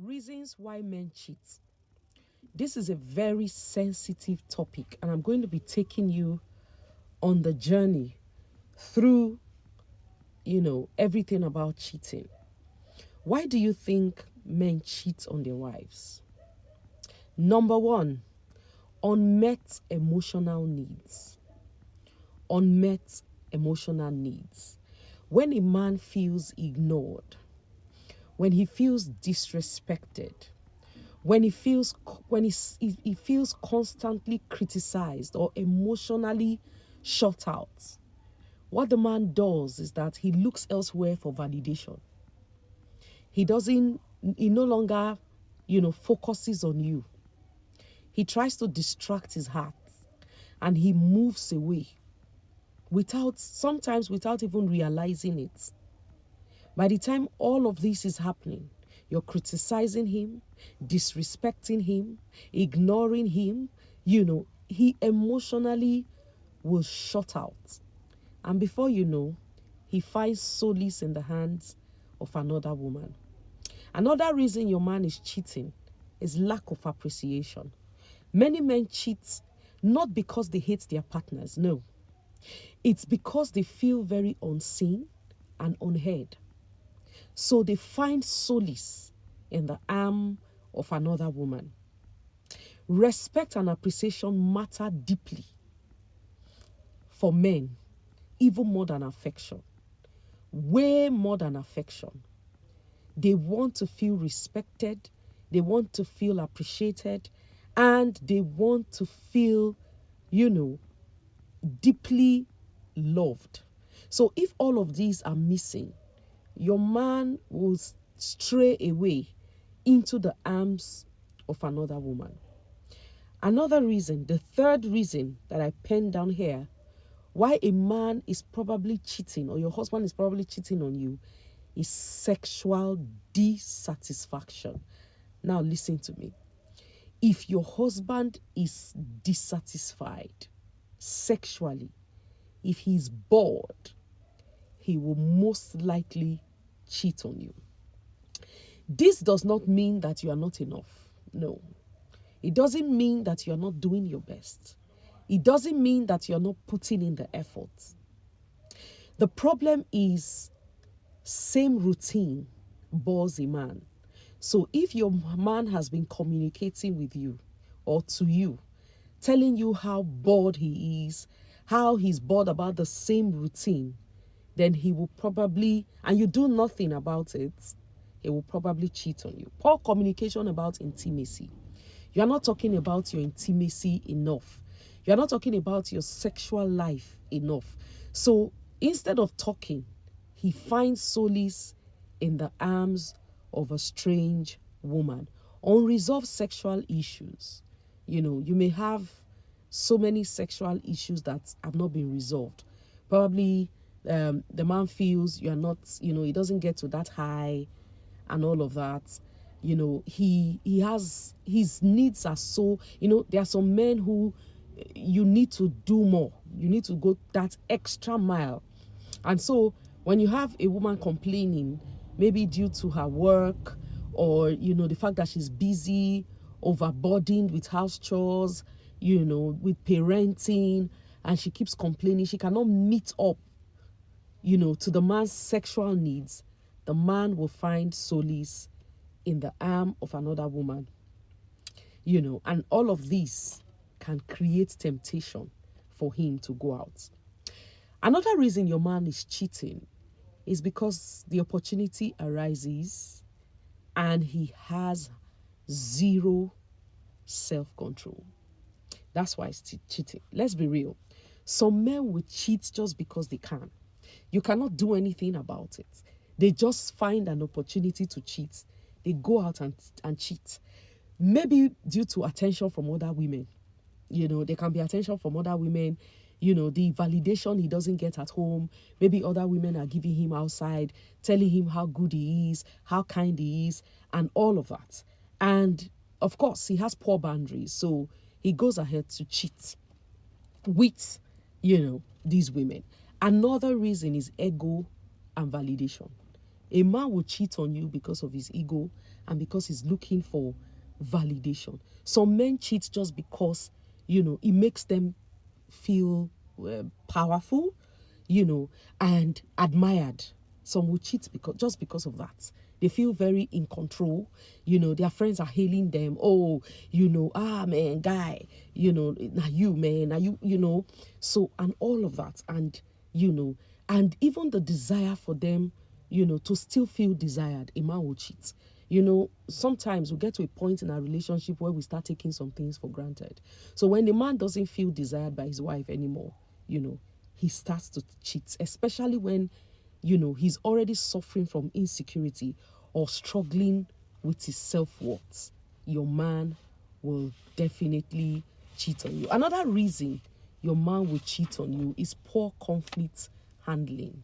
Reasons why men cheat. This is a very sensitive topic, and I'm going to be taking you on the journey through, everything about cheating. Why do you think men cheat on their wives? Number one, unmet emotional needs. Unmet emotional needs. When a man feels ignored, when he feels disrespected, when he feels constantly criticized or emotionally shut out, what the man does is that he looks elsewhere for validation. He no longer, focuses on you. He tries to distract his heart and he moves away sometimes without even realizing it. By the time all of this is happening, you're criticizing him, disrespecting him, ignoring him, he emotionally will shut out. And before you know, he finds solace in the hands of another woman. Another reason your man is cheating is lack of appreciation. Many men cheat not because they hate their partners, no. It's because they feel very unseen and unheard. So they find solace in the arm of another woman. Respect and appreciation matter deeply for men, even more than affection. Way more than affection. They want to feel respected, they want to feel appreciated, and they want to feel, deeply loved. So if all of these are missing, your man will stray away into the arms of another woman. Another reason, the third reason that I penned down here, why a man is probably cheating or your husband is probably cheating on you, is sexual dissatisfaction. Now listen to me. If your husband is dissatisfied sexually, if he's bored, he will most likely cheat on you. This does not mean that you are not enough. No. It doesn't mean that you are not doing your best. It doesn't mean that you are not putting in the effort. The problem is same routine bores a man. So if your man has been communicating with you or to you, telling you how bored he is, how he's bored about the same routine, then he will probably, and you do nothing about it, he will probably cheat on you. Poor communication about intimacy. You are not talking about your intimacy enough. You are not talking about your sexual life enough. So instead of talking, he finds solace in the arms of a strange woman. Unresolved sexual issues. You may have so many sexual issues that have not been resolved. Probably the man feels you are not, he doesn't get to that high and all of that. He has, his needs are so, there are some men who you need to do more. You need to go that extra mile. And so when you have a woman complaining, maybe due to her work or, the fact that she's busy, overburdened with house chores, with parenting, and she keeps complaining, she cannot meet up, to the man's sexual needs, the man will find solace in the arm of another woman, and all of these can create temptation for him to go out. Another reason your man is cheating is because the opportunity arises and he has zero self-control. That's why it's cheating. Let's be real. Some men will cheat just because they can. You cannot do anything about it. They just find an opportunity to cheat. They go out and cheat. Maybe due to attention from other women. There can be attention from other women, the validation he doesn't get at home. Maybe other women are giving him outside, telling him how good he is, how kind he is, and all of that. And of course, he has poor boundaries. So he goes ahead to cheat with, these women. Another reason is ego and validation. A man will cheat on you because of his ego and because he's looking for validation. Some men cheat just because, it makes them feel powerful, and admired. Some will cheat because of that. They feel very in control. Their friends are hailing them. Oh, man, guy, now you, man, now you. So, and all of that. And, and even the desire for them, to still feel desired, a man will cheat. Sometimes we get to a point in our relationship where we start taking some things for granted. So when the man doesn't feel desired by his wife anymore, he starts to cheat, especially when, he's already suffering from insecurity or struggling with his self-worth. Your man will definitely cheat on you. Another reason your man will cheat on you is poor conflict handling.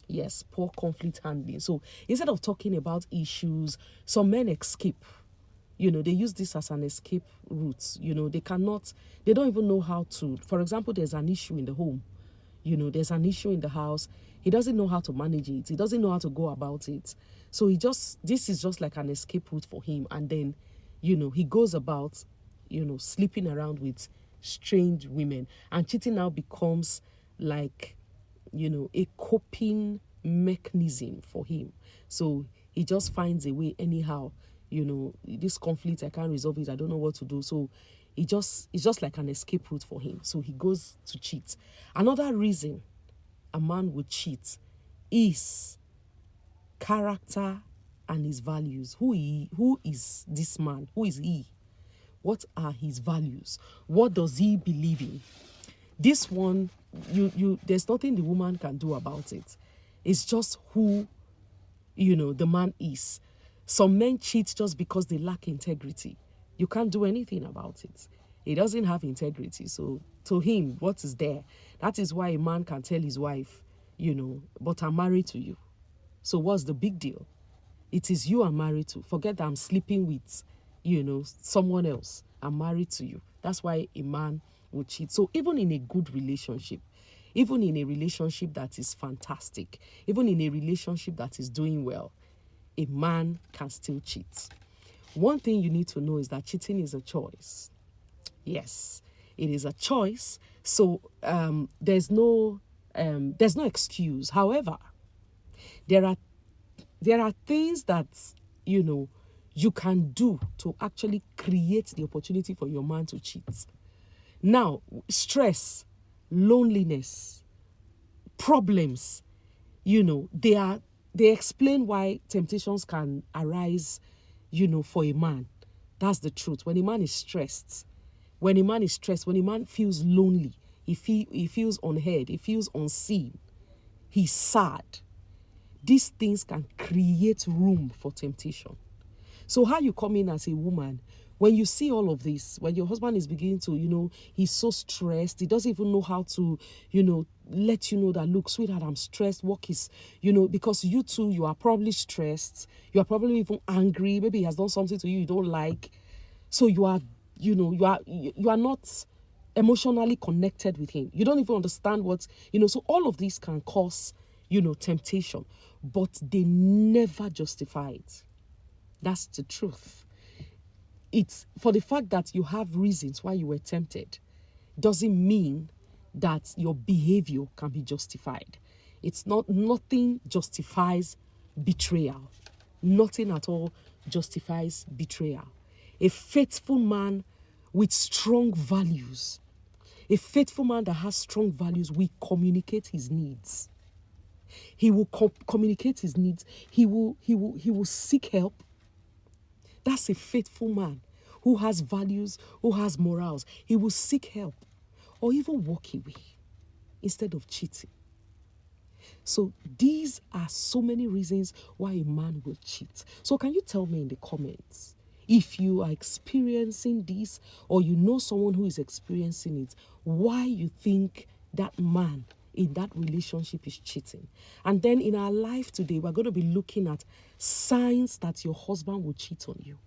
Yes, poor conflict handling. So instead of talking about issues, some men escape. They use this as an escape route. They don't even know how to. For example, there's an issue in the home. There's an issue in the house. He doesn't know how to manage it. He doesn't know how to go about it. So this is just like an escape route for him. And then, he goes about, sleeping around with strange women. And cheating now becomes like, a coping mechanism for him. So he just finds a way anyhow. This conflict, I can't resolve it. I don't know what to do. So it's just like an escape route for him. So he goes to cheat. Another reason a man would cheat is character and his values. Who is this man? Who is he? What are his values? What does he believe in? This one, there's nothing the woman can do about it. It's just who, the man is. Some men cheat just because they lack integrity. You can't do anything about it. He doesn't have integrity. So to him, what is there? That is why a man can tell his wife, but I'm married to you. So what's the big deal? It is you I'm married to. Forget that I'm sleeping with, someone else. I'm married to you. That's why a man will cheat. So even in a good relationship, even in a relationship that is fantastic, even in a relationship that is doing well, a man can still cheat. One thing you need to know is that cheating is a choice. Yes, it is a choice. So there's no excuse. However, there are things that you can do to actually create the opportunity for your man to cheat. Now, stress, loneliness, problems, they explain why temptations can arise, for a man. That's the truth. When a man is stressed, when a man feels lonely, he feels unheard, he feels unseen, he's sad. These things can create room for temptation. So how you come in as a woman, when you see all of this, when your husband is beginning to, he's so stressed, he doesn't even know how to, let you know that, look, sweetheart, I'm stressed, work is, because you too, you are probably stressed, you are probably even angry, maybe he has done something to you don't like, so you are not emotionally connected with him. You don't even understand what, so all of these can cause, temptation, but they never justify it. That's the truth. It's for the fact that you have reasons why you were tempted doesn't mean that your behavior can be justified. Nothing justifies betrayal. Nothing at all justifies betrayal. A faithful man with strong values, a faithful man that has strong values will communicate his needs. He will communicate his needs. He will seek help. That's a faithful man who has values, who has morals. He will seek help or even walk away instead of cheating. So these are so many reasons why a man will cheat. So can you tell me in the comments if you are experiencing this or you know someone who is experiencing it, why you think that man in that relationship is cheating? And then in our life today, we're going to be looking at signs that your husband will cheat on you.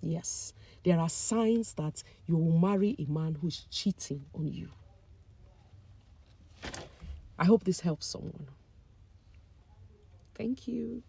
Yes, there are signs that you will marry a man who is cheating on you. I hope this helps someone. Thank you.